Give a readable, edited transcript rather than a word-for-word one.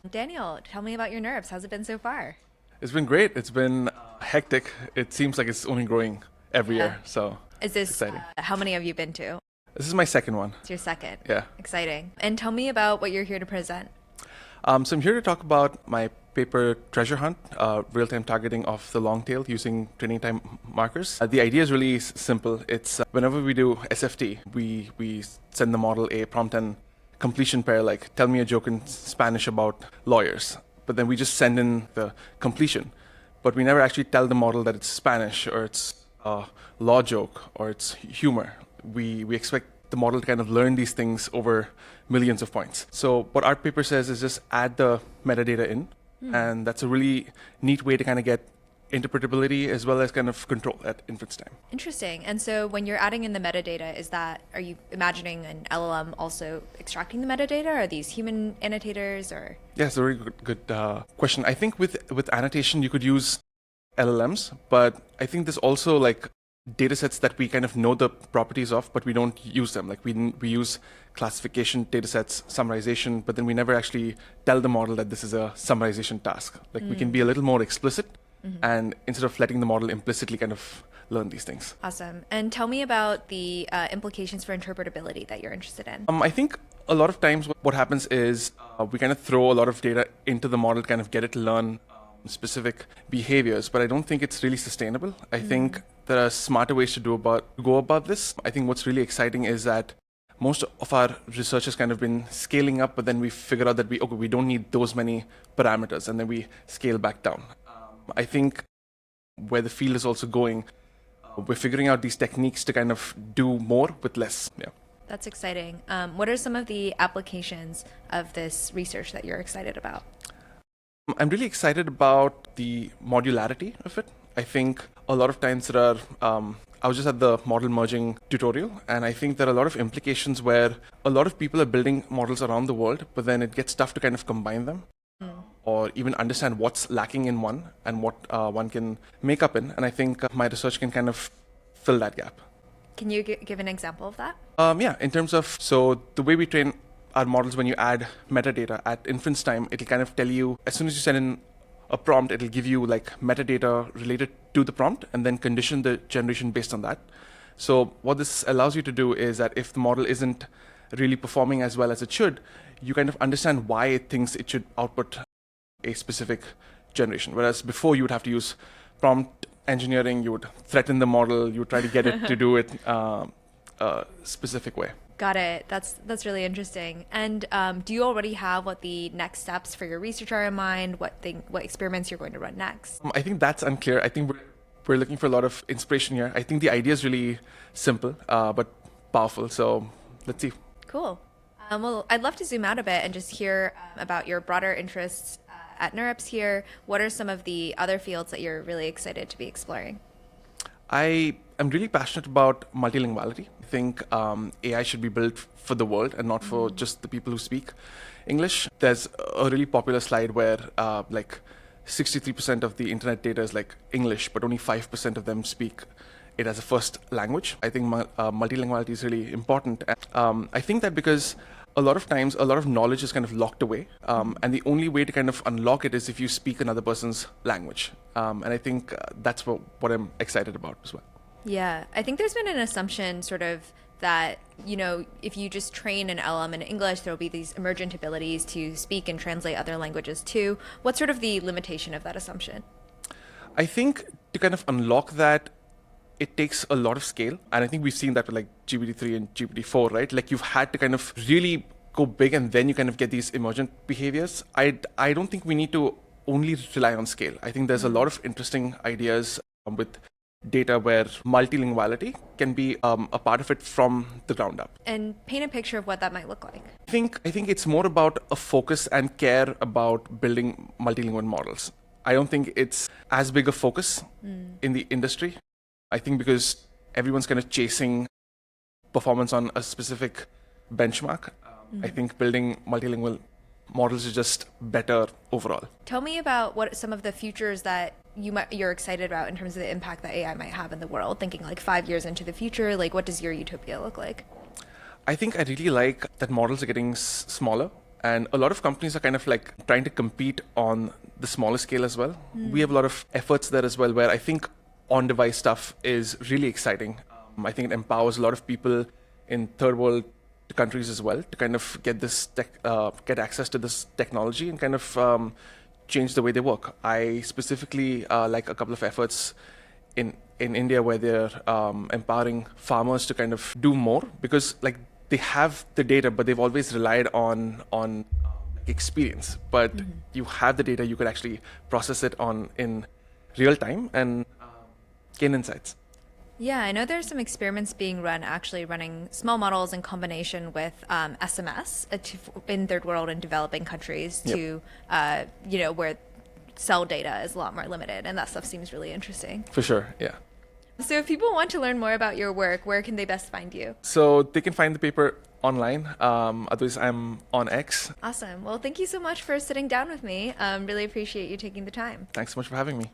Daniel, tell me about your NeurIPS. How's it been so far? It's been great. It's been hectic. It seems like it's only growing every Yeah. year, so Is it's this, exciting. how many have you been to? This is my second one. It's your second. Yeah. Exciting. And tell me about what you're here to present. So I'm here to talk about my paper Treasure Hunt, real-time targeting of the long tail using training time markers. The idea is really simple. It's whenever we do SFT, we send the model a prompt and completion pair, like tell me a joke in Spanish about lawyers. But then we just send in the completion. But we never actually tell the model that it's Spanish or it's a law joke or it's humor. We expect the model to kind of learn these things over millions of points. So what our paper says is just add the metadata in, and that's a really neat way to kind of get interpretability as well as kind of control at inference time. Interesting. And so when you're adding in the metadata, are you imagining an LLM also extracting the metadata? Are these human annotators or? Yeah, it's a really good question. I think with annotation, you could use LLMs, but I think there's also like data sets that we kind of know the properties of, but we don't use them. Like we use classification data sets, summarization, but then we never actually tell the model that this is a summarization task. Like we can be a little more explicit, and instead of letting the model implicitly kind of learn these things. Awesome. And tell me about the implications for interpretability that you're interested in. I think a lot of times what happens is we kind of throw a lot of data into the model to kind of get it to learn specific behaviors, but I don't think it's really sustainable. I think there are smarter ways to go about this. I think what's really exciting is that most of our research has kind of been scaling up, but then we figure out that we don't need those many parameters, and then we scale back down. I think where the field is also going, we're figuring out these techniques to kind of do more with less. Yeah. That's exciting. What are some of the applications of this research that you're excited about? I'm really excited about the modularity of it. I think a lot of times there are, I was just at the model merging tutorial, and I think there are a lot of implications where a lot of people are building models around the world, but then it gets tough to kind of combine them or even understand what's lacking in one and what one can make up in. And I think my research can kind of fill that gap. Can you give an example of that? Yeah, in terms of, so the way we train our models, when you add metadata at inference time, it'll kind of tell you, as soon as you send in a prompt, it'll give you like metadata related to the prompt and then condition the generation based on that. So what this allows you to do is that if the model isn't really performing as well as it should, you kind of understand why it thinks it should output a specific generation. Whereas before you would have to use prompt engineering, you would threaten the model, you would try to get it to do it a specific way. Got it. That's really interesting. And do you already have what the next steps for your research are in mind? What experiments you're going to run next? I think that's unclear. I think we're looking for a lot of inspiration here. I think the idea is really simple but powerful. So let's see. Cool. Well, I'd love to zoom out a bit and just hear about your broader interests at NeurIPS here. What are some of the other fields that you're really excited to be exploring? I am really passionate about multilinguality. I think AI should be built for the world and not for just the people who speak English. There's a really popular slide where like 63% of the internet data is like English, but only 5% of them speak it as a first language. I think multilinguality is really important. I think that because a lot of times, a lot of knowledge is kind of locked away. And the only way to kind of unlock it is if you speak another person's language. And I think that's what I'm excited about as well. Yeah, I think there's been an assumption sort of that, if you just train an LLM in English, there'll be these emergent abilities to speak and translate other languages too. What's sort of the limitation of that assumption? I think to kind of unlock that, it takes a lot of scale. And I think we've seen that with like GPT-3 and GPT-4, right? Like you've had to kind of really go big and then you kind of get these emergent behaviors. I don't think we need to only rely on scale. I think there's a lot of interesting ideas with data where multilinguality can be a part of it from the ground up. And paint a picture of what that might look like. I think it's more about a focus and care about building multilingual models. I don't think it's as big a focus in the industry. I think because everyone's kind of chasing performance on a specific benchmark, I think building multilingual models is just better overall. Tell me about what some of the futures that you're excited about in terms of the impact that AI might have in the world, thinking like 5 years into the future, like what does your utopia look like? I think I really like that models are getting smaller And a lot of companies are kind of like trying to compete on the smaller scale as well. We have a lot of efforts there as well, where I think on-device stuff is really exciting. I think it empowers a lot of people in third world countries as well to kind of get this get access to this technology and kind of change the way they work. I specifically like a couple of efforts in India where they're empowering farmers to kind of do more, because like they have the data, but they've always relied on experience. But you have the data, you could actually process it in real time and gain insights. Yeah, I know there's some experiments being run, actually running small models in combination with SMS in third world and developing countries to, where cell data is a lot more limited, and that stuff seems really interesting. For sure, yeah. So if people want to learn more about your work, where can they best find you? So they can find the paper online. Otherwise, I'm on X. Awesome. Well, thank you so much for sitting down with me. Really appreciate you taking the time. Thanks so much for having me.